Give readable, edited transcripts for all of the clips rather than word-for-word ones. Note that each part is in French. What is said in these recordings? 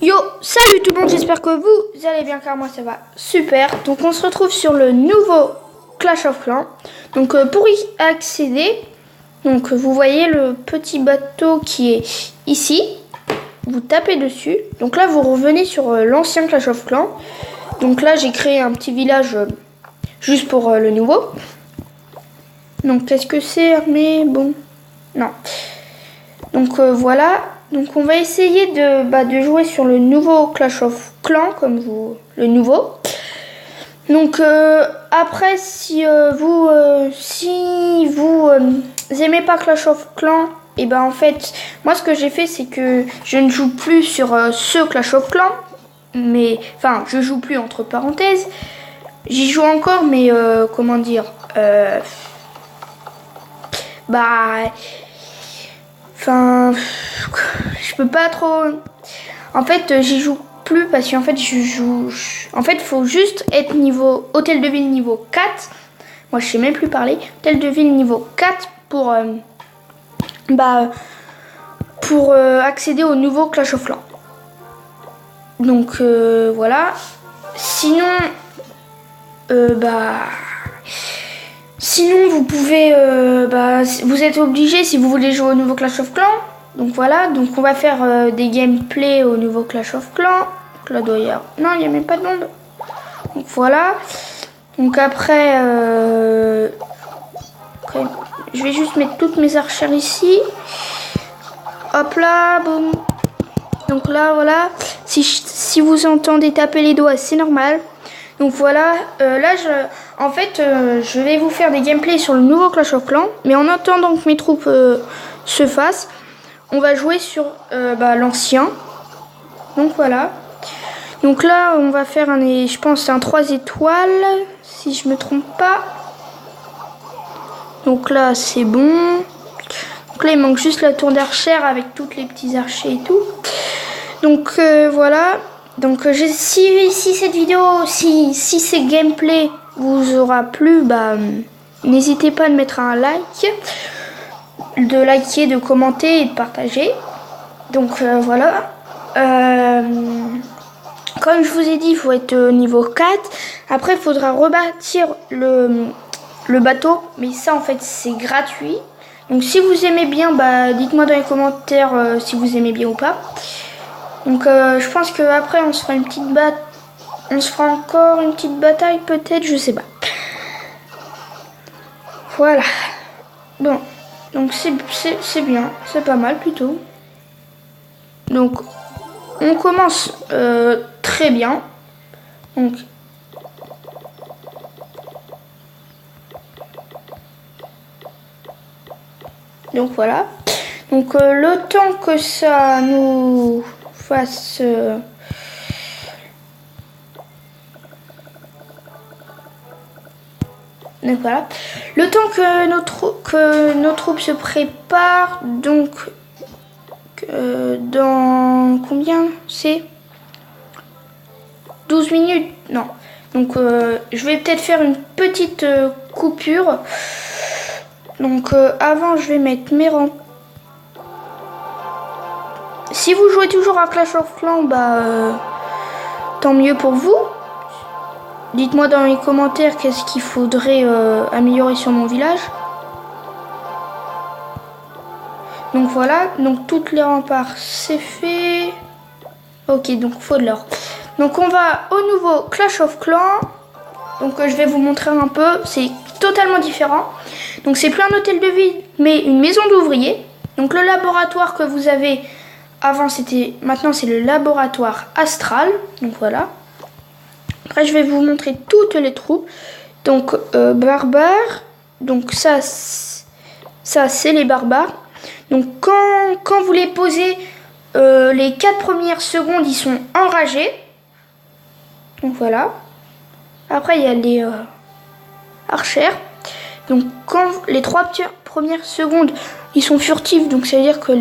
Yo, salut tout le monde, j'espère que vous allez bien car moi ça va super. Donc on se retrouve sur le nouveau Clash of Clans. Donc pour y accéder, donc vous voyez le petit bateau qui est ici. Vous tapez dessus. Donc là vous revenez sur l'ancien Clash of Clans. Donc là j'ai créé un petit village juste pour le nouveau. Donc qu'est-ce que c'est? Mais bon, non. Donc voilà. Donc on va essayer de jouer sur le nouveau Clash of Clans, comme vous, le nouveau. Donc après, si vous aimez pas Clash of Clans, et ben en fait, moi ce que j'ai fait, c'est que je ne joue plus sur ce Clash of Clans, mais enfin, je joue plus entre parenthèses. J'y joue encore, mais comment dire, enfin, je peux pas trop. En fait, j'y joue plus parce qu'en fait, En fait, faut juste être niveau hôtel de ville niveau 4. Moi, je sais même plus parler. Hôtel de ville niveau 4 pour accéder au nouveau Clash of Clans. Donc voilà. Sinon, Sinon, vous pouvez, vous êtes obligé si vous voulez jouer au nouveau Clash of Clans. Donc voilà, donc on va faire des gameplays au nouveau Clash of Clans. Donc là, doit y avoir... Non, il n'y a même pas de monde. Donc voilà. Donc après, je vais juste mettre toutes mes archères ici. Hop là, boum. Donc là, voilà. Si vous entendez taper les doigts, c'est normal. Donc voilà, là je vais vous faire des gameplays sur le nouveau Clash of Clans. Mais en attendant que mes troupes se fassent, on va jouer sur l'ancien. Donc voilà. Donc là on va faire je pense un 3 étoiles, si je me trompe pas. Donc là c'est bon. Donc là il manque juste la tour d'archère avec toutes les petits archers et tout. Donc voilà. Donc si cette vidéo, si ces gameplays vous aura plu, n'hésitez pas à mettre un like, de liker, de commenter et de partager. Donc voilà. Comme je vous ai dit, il faut être niveau 4. Après, il faudra rebâtir le bateau. Mais ça, en fait, c'est gratuit. Donc si vous aimez bien, dites-moi dans les commentaires si vous aimez bien ou pas. Donc je pense qu'après on se fera une petite on se fera encore une petite bataille peut-être, je sais pas. Voilà. Bon, donc c'est bien, c'est pas mal plutôt. Donc on commence très bien. Donc voilà. Donc le temps que ça nous fasse donc voilà. Le temps que nos troupes se préparent, donc dans combien c'est 12 minutes? Non. Donc je vais peut-être faire une petite coupure. Donc avant je vais mettre mes rangs. Si vous jouez toujours à Clash of Clans, tant mieux pour vous. Dites-moi dans les commentaires qu'est-ce qu'il faudrait améliorer sur mon village. Donc voilà, donc toutes les remparts c'est fait. Ok, donc faut de l'or. Donc on va au nouveau Clash of Clans. Donc je vais vous montrer un peu, c'est totalement différent. Donc c'est plus un hôtel de ville, mais une maison d'ouvriers. Donc le laboratoire que vous avez avant maintenant c'est le laboratoire astral. Donc voilà. Après je vais vous montrer toutes les troupes. Donc barbares. Donc ça c'est les barbares. Donc quand vous les posez, les 4 premières secondes ils sont enragés. Donc voilà. Après il y a les archères. Donc quand les 3 premières secondes ils sont furtifs. Donc ça veut dire que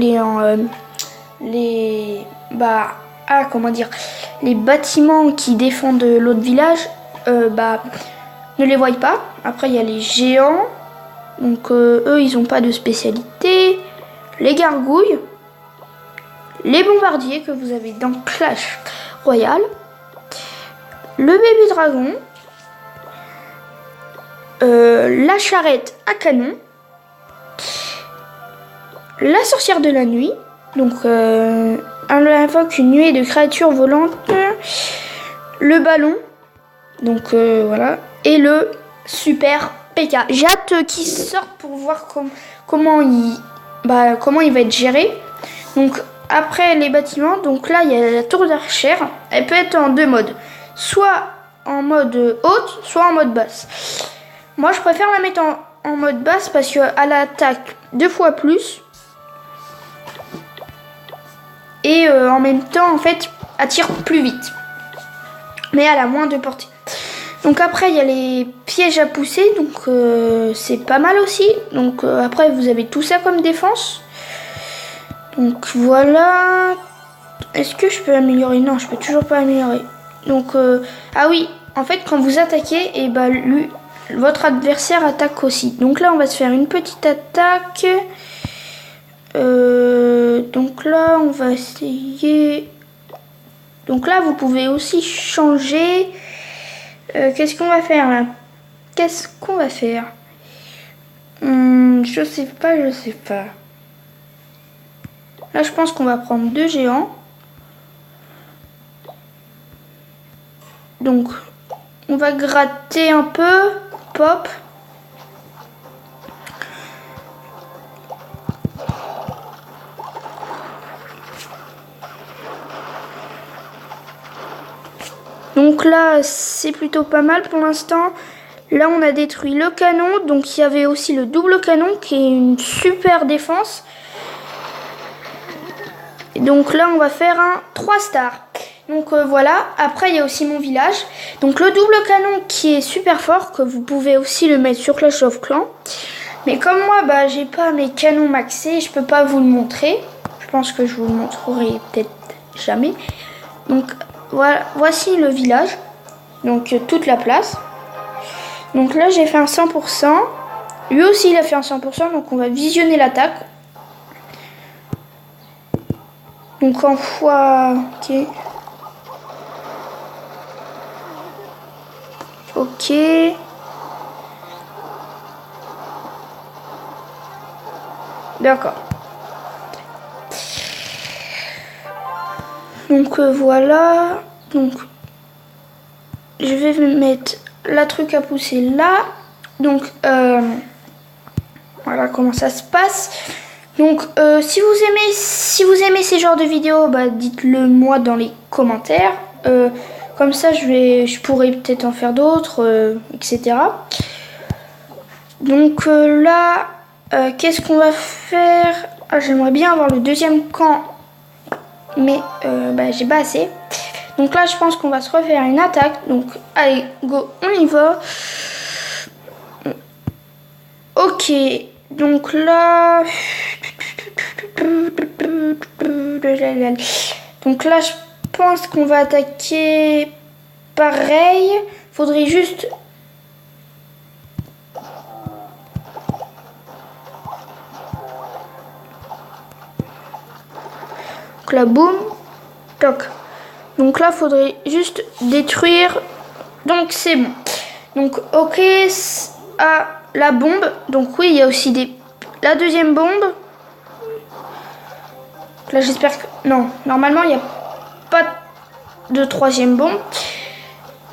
les bâtiments qui défendent l'autre village ne les voient pas. Après il y a les géants. Donc eux ils n'ont pas de spécialité. Les gargouilles. les bombardiers que vous avez dans Clash Royale, le bébé dragon, la charrette à canon, la sorcière de la nuit, donc elle invoque une nuée de créatures volantes, le ballon, donc voilà, et le super PK. J'ai hâte qu'il sorte pour voir comment il va être géré. Donc après les bâtiments, donc là il y a la tour d'archère. Elle peut être en deux modes, soit en mode haute, soit en mode basse. Moi je préfère la mettre en mode basse parce qu'elle attaque 2 fois plus. Et en même temps en fait elle tire plus vite. Mais elle a moins de portée. Donc après il y a les pièges à pousser, donc c'est pas mal aussi. Donc après vous avez tout ça comme défense. Donc voilà. Est-ce que je peux améliorer? Non, je peux toujours pas améliorer. Donc ah oui, en fait quand vous attaquez, et votre adversaire attaque aussi. Donc là on va se faire une petite attaque. Donc là on va essayer. Donc là vous pouvez aussi changer. Qu'est-ce qu'on va faire là? Qu'est-ce qu'on va faire? Je sais pas. Là je pense qu'on va prendre 2 géants. Donc on va gratter un peu. Pop. Donc là, c'est plutôt pas mal pour l'instant. Là, on a détruit le canon. Donc, il y avait aussi le double canon qui est une super défense. Et donc là, on va faire un 3 stars. Donc voilà. Après, il y a aussi mon village. Donc, le double canon qui est super fort, que vous pouvez aussi le mettre sur Clash of Clans. Mais comme moi, j'ai pas mes canons maxés, je peux pas vous le montrer. Je pense que je vous le montrerai peut-être jamais. Donc, voilà, voici le village, donc toute la place. Donc là j'ai fait un 100%, lui aussi il a fait un 100%, donc on va visionner l'attaque. Donc en fois, ok. D'accord. Donc voilà, donc je vais mettre la truc à pousser là. Donc voilà comment ça se passe. Donc si vous aimez ces genres de vidéos, dites-le moi dans les commentaires. Comme ça je pourrais peut-être en faire d'autres, etc. Donc là, qu'est-ce qu'on va faire? J'aimerais bien avoir le deuxième camp. Mais j'ai pas assez. Donc là je pense qu'on va se refaire une attaque. Donc allez go, on y va. Ok. Donc là. Donc là je pense qu'on va attaquer pareil. Faudrait juste. Donc là boum. Toc. Donc là, faudrait juste détruire. Donc c'est bon. Donc ok, la bombe. Donc oui, il y a aussi la deuxième bombe. Là, j'espère que non. Normalement, il n'y a pas de troisième bombe.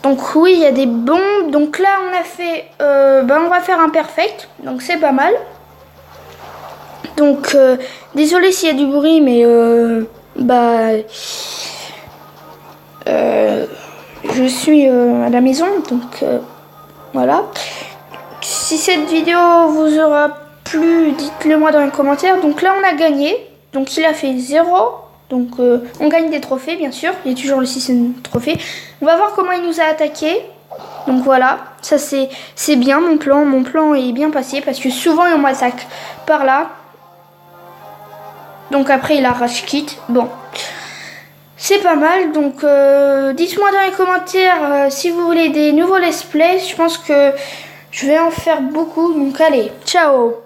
Donc oui, il y a des bombes. Donc là, on a fait. On va faire un perfect. Donc c'est pas mal. Donc désolé s'il y a du bruit, mais je suis à la maison, donc voilà. Si cette vidéo vous aura plu, dites-le moi dans les commentaires. Donc là on a gagné, donc il a fait 0. Donc on gagne des trophées bien sûr, il y a toujours le système de trophées. On va voir comment il nous a attaqué. Donc voilà, ça c'est bien mon plan est bien passé parce que souvent on m'attaque par là. Donc après il a rage kit, bon. C'est pas mal, donc dites-moi dans les commentaires si vous voulez des nouveaux let's play. Je pense que je vais en faire beaucoup, donc allez, ciao!